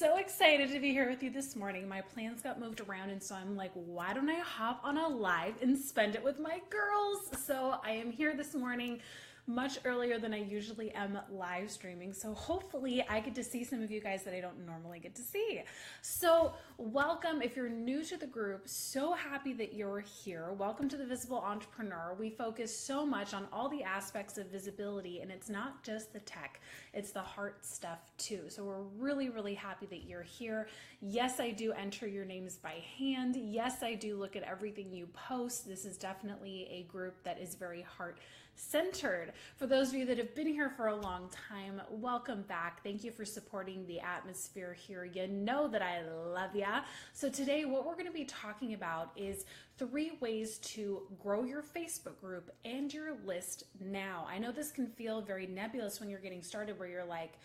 so excited to be here with you this morning. My plans got moved around, and so I'm like, why don't I hop on a live and spend it with my girls? So I am here this morning much earlier than I usually am live streaming. So hopefully I get to see some of you guys that I don't normally get to see. So welcome. If you're new to the group, so happy that you're here. Welcome to the Visible Entrepreneur. We focus so much on all the aspects of visibility, and it's not just the tech, it's the heart stuff too. So we're really, really happy that you're here. Yes, I do enter your names by hand. Yes, I do look at everything you post. This is definitely a group that is very heart centered. For those of you that have been here for a long time, welcome back. Thank you for supporting the atmosphere here. You know that I love ya. So today what we're going to be talking about is 3 ways to grow your Facebook group and your list now. I know this can feel very nebulous when you're getting started, where you're like,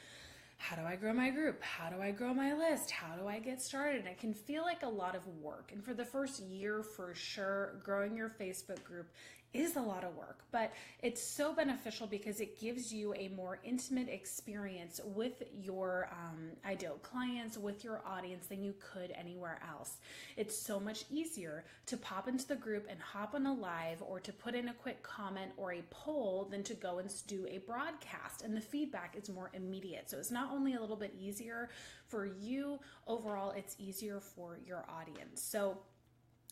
how do I grow my group? How do I grow my list? How do I get started? And it can feel like a lot of work. And for the first year, for sure, growing your Facebook group is a lot of work, but it's so beneficial because it gives you a more intimate experience with your ideal clients, with your audience, than you could anywhere else. It's so much easier to pop into the group and hop on a live, or to put in a quick comment or a poll, than to go and do a broadcast. And the feedback is more immediate. So it's not only a little bit easier for you, overall, it's easier for your audience. So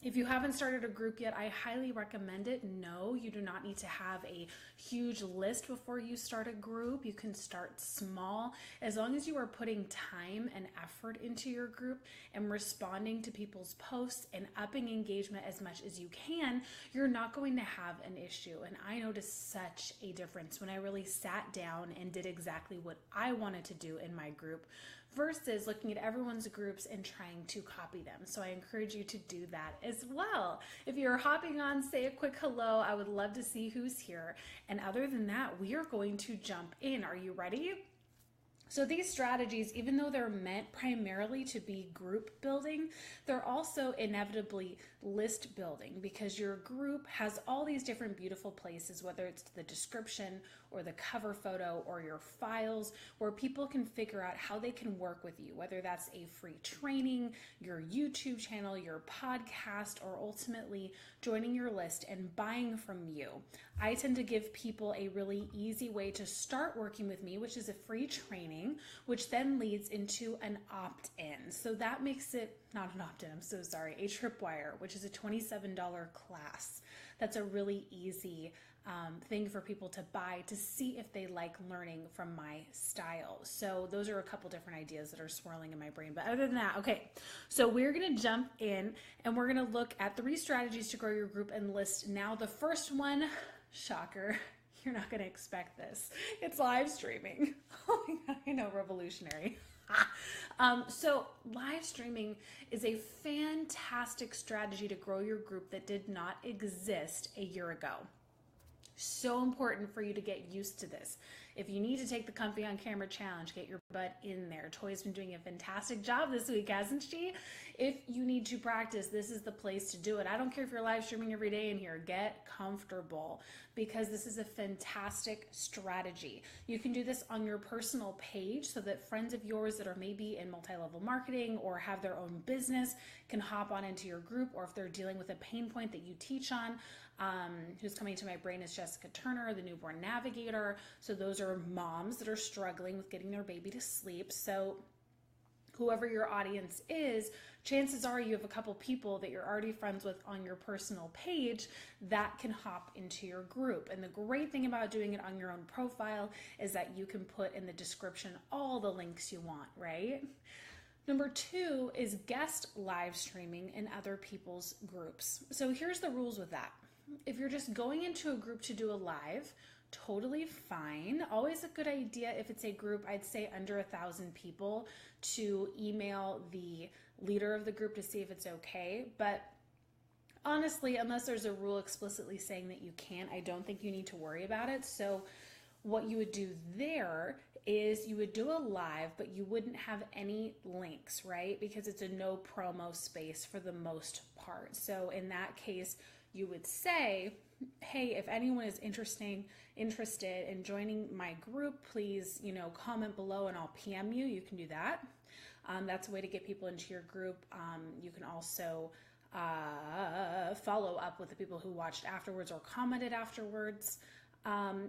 if you haven't started a group yet, I highly recommend it. No, you do not need to have a huge list before you start a group. You can start small. As long as you are putting time and effort into your group and responding to people's posts and upping engagement as much as you can, you're not going to have an issue. And I noticed such a difference when I really sat down and did exactly what I wanted to do in my group, versus looking at everyone's groups and trying to copy them. So I encourage you to do that as well. If you're hopping on, say a quick hello. I would love to see who's here. And other than that, we are going to jump in. Are you ready? So these strategies, even though they're meant primarily to be group building, they're also inevitably list building, because your group has all these different beautiful places, whether it's the description or the cover photo or your files, where people can figure out how they can work with you, whether that's a free training, your YouTube channel, your podcast, or ultimately joining your list and buying from you. I tend to give people a really easy way to start working with me, which is a free training, which then leads into an opt-in. So that makes it not an opt-in, I'm so sorry, a tripwire, which is a $27 class. That's a really easy thing for people to buy to see if they like learning from my style. So those are a couple different ideas that are swirling in my brain. But other than that, okay, so we're going to jump in and we're going to look at 3 strategies to grow your group and list now. The first one, shocker, you're not going to expect this. It's live streaming. Oh my God, I know, revolutionary. So live streaming is a fantastic strategy to grow your group that did not exist a year ago. So important for you to get used to this. If you need to take the Comfy on Camera challenge, get your butt in there. Toy's been doing a fantastic job this week, hasn't she? If you need to practice, this is the place to do it. I don't care if you're live streaming every day in here. Get comfortable, because this is a fantastic strategy. You can do this on your personal page so that friends of yours that are maybe in multi-level marketing or have their own business can hop on into your group, or if they're dealing with a pain point that you teach on. Who's coming to my brain is Jessica Turner, the newborn navigator. So those are moms that are struggling with getting their baby to sleep. So whoever your audience is, chances are you have a couple people that you're already friends with on your personal page that can hop into your group. And the great thing about doing it on your own profile is that you can put in the description all the links you want, right? Number 2 is guest live streaming in other people's groups. So here's the rules with that. If you're just going into a group to do a live, totally fine. Always a good idea if it's a group, I'd say under 1,000 people, to email the leader of the group to see if it's okay. But honestly, unless there's a rule explicitly saying that you can't, I don't think you need to worry about it. So what you would do there is you would do a live, but you wouldn't have any links, right? Because it's a no promo space for the most part. So in that case, you would say, hey, if anyone is interested in joining my group, please, comment below and I'll PM you. You can do that. That's a way to get people into your group. You can also follow up with the people who watched afterwards or commented afterwards.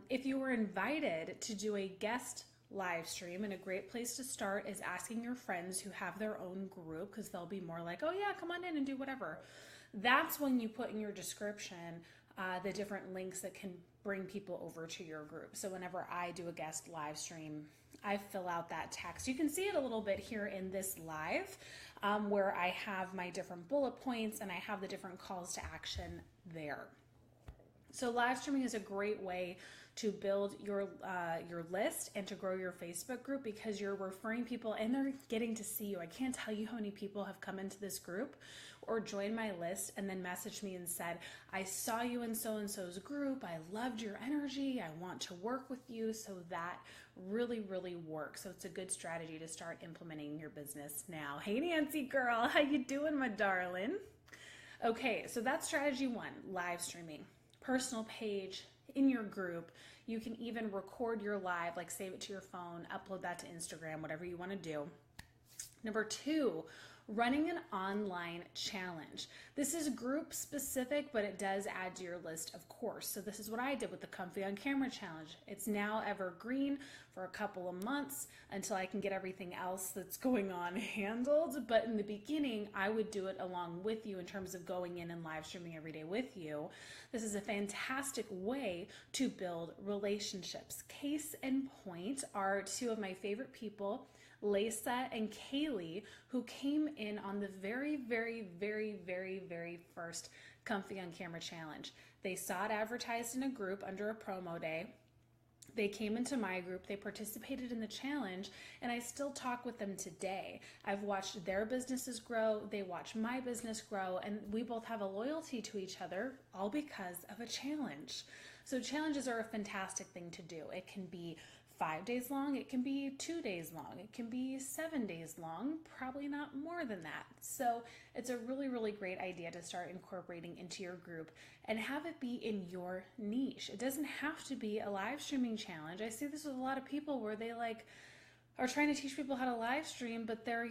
If you were invited to do a guest live stream, and a great place to start is asking your friends who have their own group, because they'll be more like, oh yeah, come on in and do whatever. That's when you put in your description the different links that can bring people over to your group. So whenever I do a guest live stream, I fill out that text. You can see it a little bit here in this live, where I have my different bullet points and I have the different calls to action there. So live streaming is a great way to build your list and to grow your Facebook group, because you're referring people and they're getting to see you. I can't tell you how many people have come into this group or joined my list and then messaged me and said, I saw you in so-and-so's group. I loved your energy. I want to work with you. So that really, really works. So it's a good strategy to start implementing in your business now. Hey, Nancy girl, how you doing, my darling? Okay, so that's strategy one, live streaming. Personal page in your group. You can even record your live, like save it to your phone, upload that to Instagram, whatever you want to do. Number two, running an online challenge. This is group specific, but it does add to your list, of course. So this is what I did with the Comfy on Camera challenge. It's now evergreen for a couple of months until I can get everything else that's going on handled. But in the beginning, I would do it along with you in terms of going in and live streaming every day with you. This is a fantastic way to build relationships. Case in point are two of my favorite people, Lisa and Kaylee, who came in on the very, very, very, very, very first Comfy on Camera challenge. They saw it advertised in a group under a promo day. They came into my group, they participated in the challenge, and I still talk with them today. I've watched their businesses grow, they watch my business grow, and we both have a loyalty to each other, all because of a challenge. So challenges are a fantastic thing to do. It can be 5 days long, it can be 2 days long, it can be 7 days long, probably not more than that. So it's a really, really great idea to start incorporating into your group and have it be in your niche. It doesn't have to be a live streaming challenge. I see this with a lot of people where they are trying to teach people how to live stream, but they're,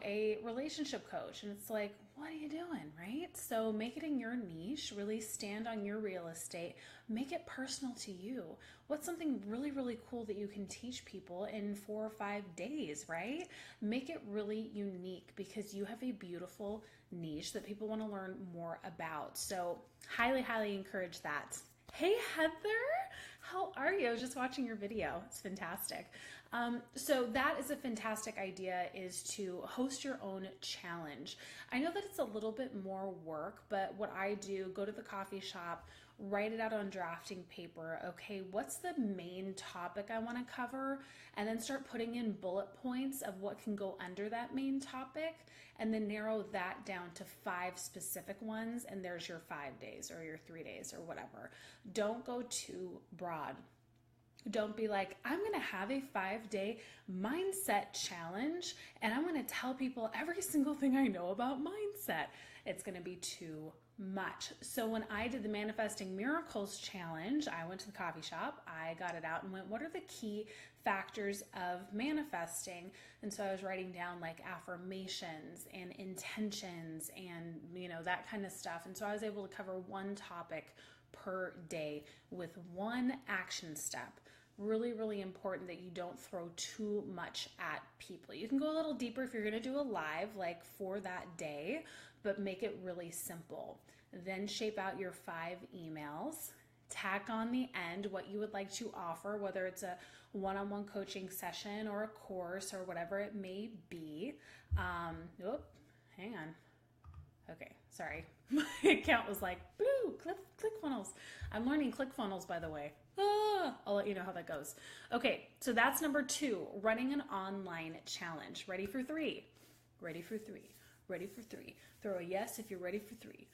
a relationship coach. And it's like, what are you doing, right? So make it in your niche, really stand on your real estate, make it personal to you. What's something really, really cool that you can teach people in 4 or 5 days, right? Make it really unique because you have a beautiful niche that people want to learn more about. So highly, highly encourage that. Hey, Heather, how are you? I was just watching your video. It's fantastic. So that is a fantastic idea, is to host your own challenge. I know that it's a little bit more work, but what I do, go to the coffee shop, write it out on drafting paper. Okay, what's the main topic I want to cover? And then start putting in bullet points of what can go under that main topic, and then narrow that down to 5 specific ones. And there's your 5 days or your 3 days or whatever. Don't go too broad. Don't be like, I'm going to have a 5-day mindset challenge and I'm going to tell people every single thing I know about mindset. It's going to be too much. So when I did the Manifesting Miracles challenge, I went to the coffee shop, I got it out and went, what are the key factors of manifesting? And so I was writing down like affirmations and intentions and, that kind of stuff. And so I was able to cover one topic per day with one action step. Really, really important that you don't throw too much at people. You can go a little deeper if you're going to do a live, like for that day, but make it really simple. Then shape out your 5 emails, tack on the end what you would like to offer, whether it's a one-on-one coaching session or a course or whatever it may be. Hang on. Okay, sorry. My account was like, boo, ClickFunnels. I'm learning ClickFunnels, by the way. I'll let you know how that goes. Okay, so that's number 2, running an online challenge. Ready for 3? Ready for 3. Ready for 3. Throw a yes if you're ready for 3.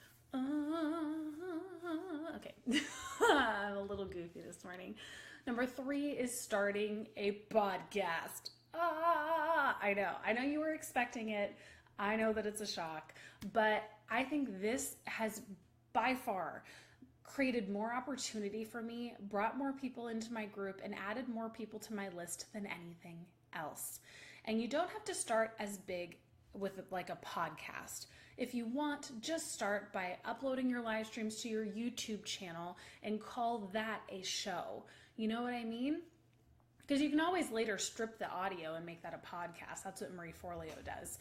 Okay, I'm a little goofy this morning. Number 3 is starting a podcast. I know you were expecting it. I know that it's a shock, but I think this has by far created more opportunity for me, brought more people into my group, and added more people to my list than anything else. And you don't have to start as big with like a podcast. If you want, just start by uploading your live streams to your YouTube channel and call that a show. You know what I mean? Because you can always later strip the audio and make that a podcast. That's what Marie Forleo does.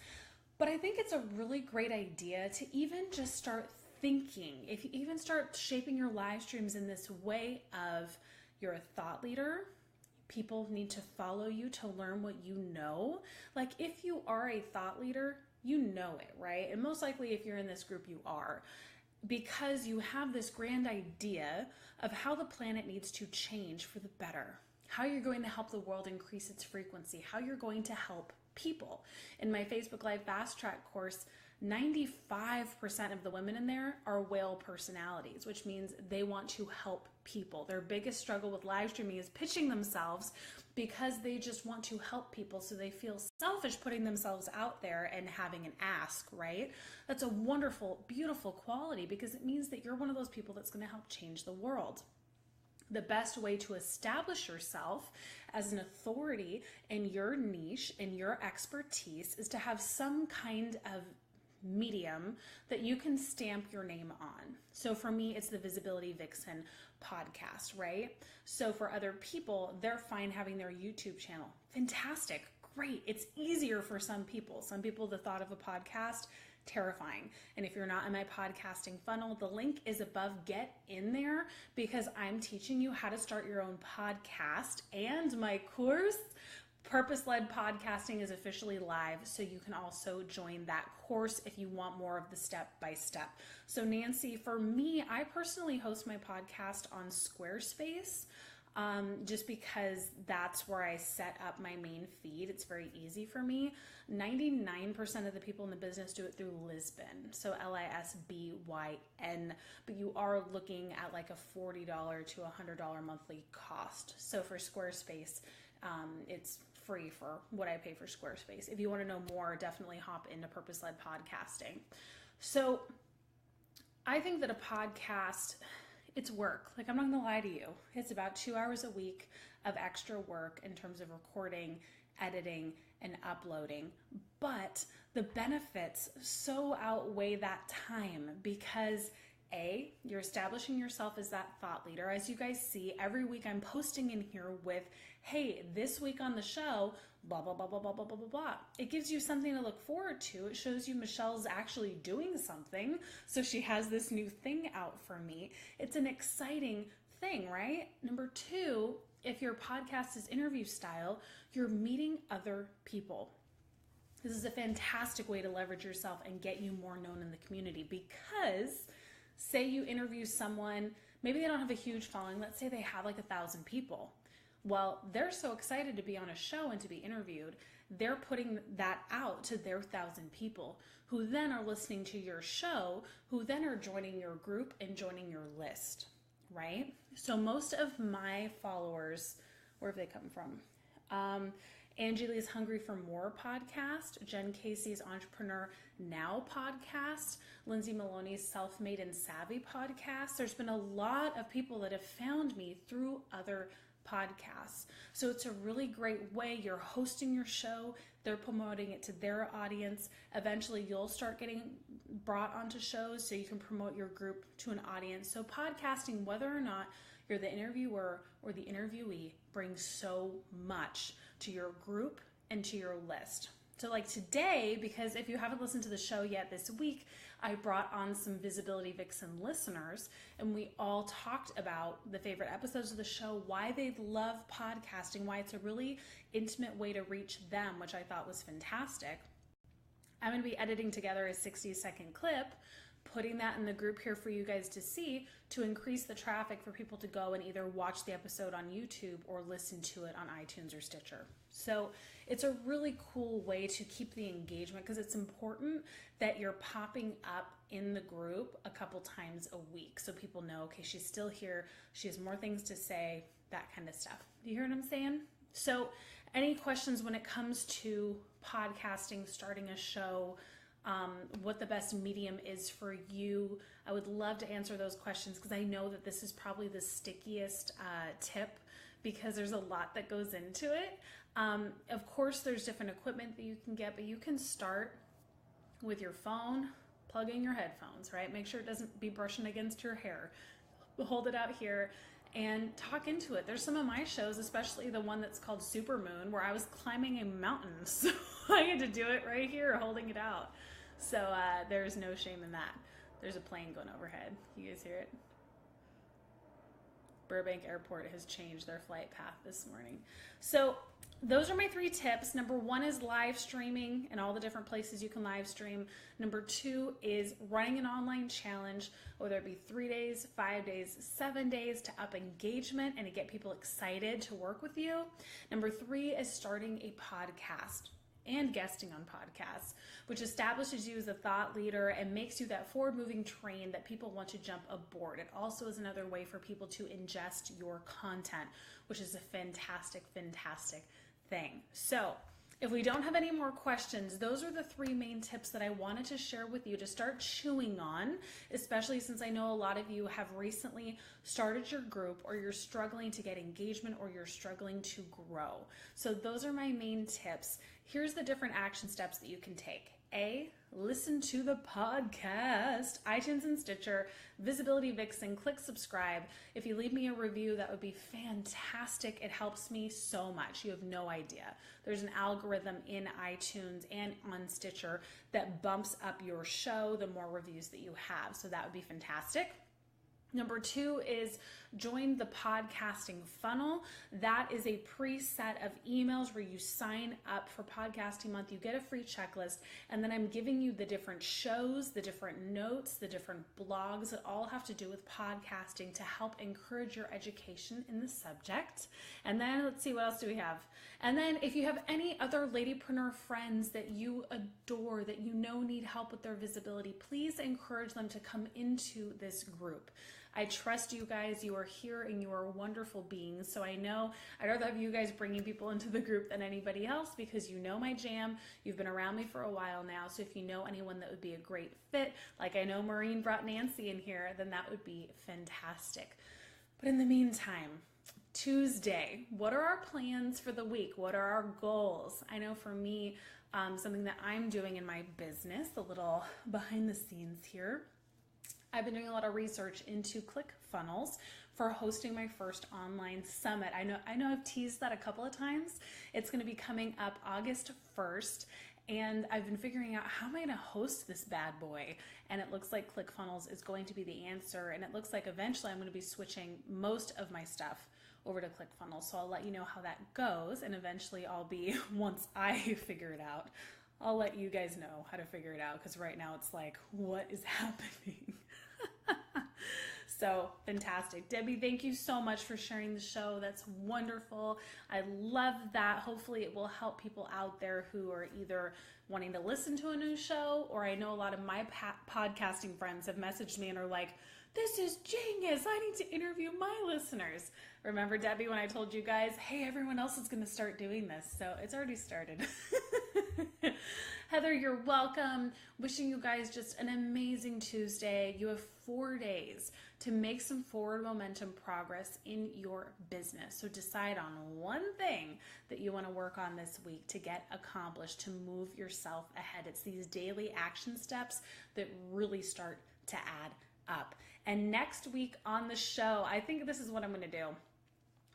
But I think it's a really great idea to even just start thinking. If you even start shaping your live streams in this way of you're a thought leader, people need to follow you to learn what you know. Like if you are a thought leader, you know it, right? And most likely if you're in this group, you are. Because you have this grand idea of how the planet needs to change for the better. How you're going to help the world increase its frequency, how you're going to help people. In my Facebook Live Fast Track course, 95% of the women in there are whale personalities, which means they want to help people. Their biggest struggle with live streaming is pitching themselves because they just want to help people, so they feel selfish putting themselves out there and having an ask, right? That's a wonderful, beautiful quality because it means that you're one of those people that's going to help change the world. The best way to establish yourself as an authority in your niche, in your expertise, is to have some kind of medium that you can stamp your name on. So for me, it's the Visibility Vixen podcast, right? So for other people, they're fine having their YouTube channel. Fantastic, great. It's easier for some people. Some people, the thought of a podcast, terrifying. And if you're not in my podcasting funnel, the link is above. Get in there because I'm teaching you how to start your own podcast, and my course, Purpose-Led Podcasting, is officially live. So you can also join that course if you want more of the step-by-step. So Nancy, for me, I personally host my podcast on Squarespace. Just because that's where I set up my main feed. It's very easy for me. 99% of the people in the business do it through Lisbon. So Lisbyn, but you are looking at like a $40 to $100 monthly cost. So for Squarespace, it's free for what I pay for Squarespace. If you want to know more, definitely hop into Purpose-Led Podcasting. So I think that a podcast, it's work. Like, I'm not gonna lie to you. It's about 2 hours a week of extra work in terms of recording, editing, and uploading. But the benefits so outweigh that time because A, you're establishing yourself as that thought leader. As you guys see, every week I'm posting in here with, hey, this week on the show, blah, blah, blah, blah, blah, blah, blah, blah, blah. It gives you something to look forward to. It shows you Michelle's actually doing something. So she has this new thing out for me. It's an exciting thing, right? Number two, if your podcast is interview style, you're meeting other people. This is a fantastic way to leverage yourself and get you more known in the community because say you interview someone, maybe they don't have a huge following. Let's say they have like 1,000 people. Well, they're so excited to be on a show and to be interviewed, they're putting that out to their 1,000 people who then are listening to your show, who then are joining your group and joining your list, right? So most of my followers, where have they come from? Angie Lee's Hungry for More podcast, Jen Casey's Entrepreneur Now podcast, Lindsay Maloney's Self-Made and Savvy podcast. There's been a lot of people that have found me through other podcasts. So it's a really great way. You're hosting your show, they're promoting it to their audience. Eventually you'll start getting brought onto shows so you can promote your group to an audience. So podcasting, whether or not you're the interviewer or the interviewee, brings so much to your group and to your list. So like today, because if you haven't listened to the show yet this week, I brought on some Visibility Vixen listeners and we all talked about the favorite episodes of the show, why they love podcasting, why it's a really intimate way to reach them, which I thought was fantastic. I'm going to be editing together a 60-second clip, putting that in the group here for you guys to see to increase the traffic for people to go and either watch the episode on YouTube or listen to it on iTunes or Stitcher. So it's a really cool way to keep the engagement because it's important that you're popping up in the group a couple times a week so people know, okay, she's still here, she has more things to say, that kind of stuff. Do you hear what I'm saying? So any questions when it comes to podcasting, starting a show, what the best medium is for you? I would love to answer those questions because I know that this is probably the stickiest tip because there's a lot that goes into it. Of course, there's different equipment that you can get, but you can start with your phone, plug in your headphones, right? Make sure it doesn't be brushing against your hair. Hold it out here and talk into it. There's some of my shows, especially the one that's called Supermoon, where I was climbing a mountain. So I had to do it right here, holding it out. So there's no shame in that. There's a plane going overhead. You guys hear it? Burbank Airport has changed their flight path this morning. So those are my 3 tips. Number 1 is live streaming and all the different places you can live stream. Number 2 is running an online challenge, whether it be 3 days, 5 days, 7 days, to up engagement and to get people excited to work with you. Number 3 is starting a podcast and guesting on podcasts, which establishes you as a thought leader and makes you that forward-moving train that people want to jump aboard. It also is another way for people to ingest your content, which is a fantastic, fantastic thing. So if we don't have any more questions, those are the 3 main tips that I wanted to share with you to start chewing on, especially since I know a lot of you have recently started your group, or you're struggling to get engagement, or you're struggling to grow. So those are my main tips. Here's the different action steps that you can take. A, listen to the podcast, iTunes and Stitcher, Visibility Vixen, click subscribe. If you leave me a review, that would be fantastic. It helps me so much. You have no idea. There's an algorithm in iTunes and on Stitcher that bumps up your show the more reviews that you have. So that would be fantastic. Number 2 is join the podcasting funnel. That is a preset of emails where you sign up for podcasting month. You get a free checklist, and then I'm giving you the different shows, the different notes, the different blogs that all have to do with podcasting to help encourage your education in the subject. And then let's see, what else do we have? And then if you have any other ladypreneur friends that you adore, that you know need help with their visibility, please encourage them to come into this group. I trust you guys. You are here and you are wonderful beings. So I know I'd rather have you guys bringing people into the group than anybody else, because you know my jam. You've been around me for a while now. So if you know anyone that would be a great fit, like I know Maureen brought Nancy in here, then that would be fantastic. But in the meantime, Tuesday, what are our plans for the week? What are our goals? I know for me, something that I'm doing in my business, a little behind the scenes here, I've been doing a lot of research into ClickFunnels for hosting my first online summit. I know I've teased that a couple of times. It's going to be coming up August 1st, and I've been figuring out how am I going to host this bad boy, and it looks like ClickFunnels is going to be the answer, and it looks like eventually I'm going to be switching most of my stuff over to ClickFunnels, so I'll let you know how that goes, and eventually I'll be, once I figure it out, I'll let you guys know how to figure it out, because right now it's like, what is happening? So fantastic. Debbie, thank you so much for sharing the show. That's wonderful. I love that. Hopefully it will help people out there who are either wanting to listen to a new show, or I know a lot of my podcasting friends have messaged me and are like, this is genius. I need to interview my listeners. Remember, Debbie, when I told you guys, hey, everyone else is going to start doing this. So it's already started. Heather, you're welcome. Wishing you guys just an amazing Tuesday. You have 4 days to make some forward momentum progress in your business. So decide on one thing that you want to work on this week to get accomplished, to move yourself ahead. It's these daily action steps that really start to add up. And next week on the show, I think this is what I'm going to do.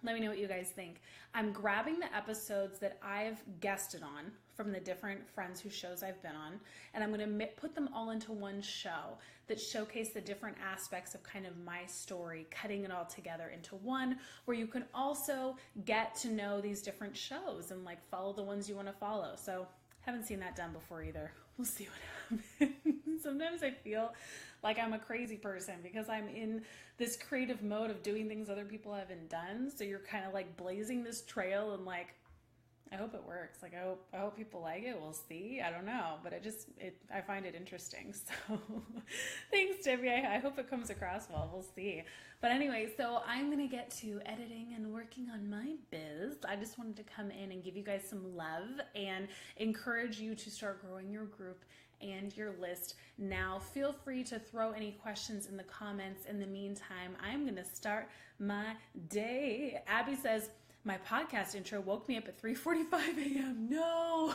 Let me know what you guys think. I'm grabbing the episodes that I've guested on from the different friends whose shows I've been on, and I'm going to put them all into one show that showcase the different aspects of kind of my story, cutting it all together into one, where you can also get to know these different shows and like follow the ones you want to follow. So haven't seen that done before either. We'll see what happens. Sometimes I feel like I'm a crazy person because I'm in this creative mode of doing things other people haven't done. So you're kind of like blazing this trail and like, I hope it works. Like I hope people like it. We'll see. I don't know, but I find it interesting. So thanks, Debbie. I hope it comes across well. We'll see. But anyway, so I'm going to get to editing and working on my biz. I just wanted to come in and give you guys some love and encourage you to start growing your group and your list. Now, feel free to throw any questions in the comments. In the meantime, I'm going to start my day. Abby says, My podcast intro woke me up at 3:45 a.m. No.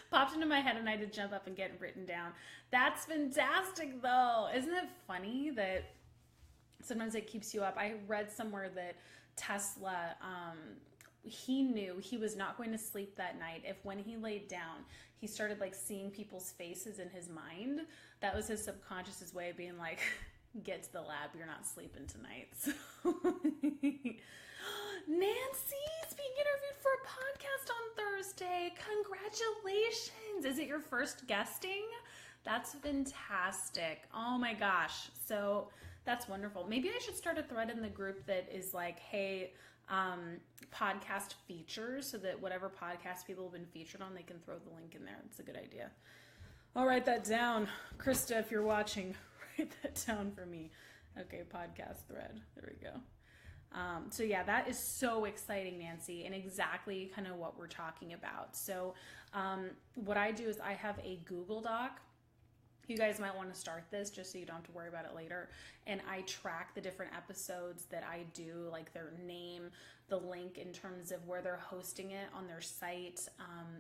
Popped into my head and I had to jump up and get it written down. That's fantastic though. Isn't it funny that sometimes it keeps you up? I read somewhere that Tesla, he knew he was not going to sleep that night if when he laid down, he started like seeing people's faces in his mind. That was his subconscious's way of being like, get to the lab, you're not sleeping tonight. So Nancy's being interviewed for a podcast on Thursday. Congratulations. Is it your first guesting? That's fantastic. Oh my gosh. So that's wonderful. Maybe I should start a thread in the group that is like, hey, podcast features, so that whatever podcast people have been featured on, they can throw the link in there. It's a good idea. I'll write that down. Krista, if you're watching, write that down for me. Okay, podcast thread. There we go. So yeah, that is so exciting, Nancy, and exactly kind of what we're talking about. So what I do is I have a Google Doc. You guys might want to start this just so you don't have to worry about it later. And I track the different episodes that I do, like their name, the link in terms of where they're hosting it on their site,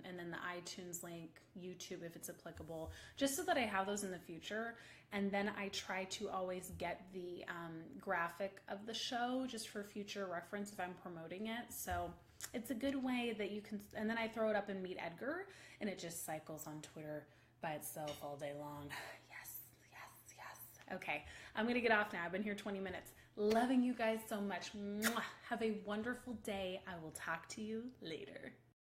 and then the iTunes link, YouTube if it's applicable, just so that I have those in the future. And then I try to always get the graphic of the show just for future reference if I'm promoting it. So it's a good way that you can, and then I throw it up in Meet Edgar and it just cycles on Twitter by itself all day long. Yes, yes, yes. Okay, I'm going to get off now. I've been here 20 minutes. Loving you guys so much. Mwah. Have a wonderful day. I will talk to you later.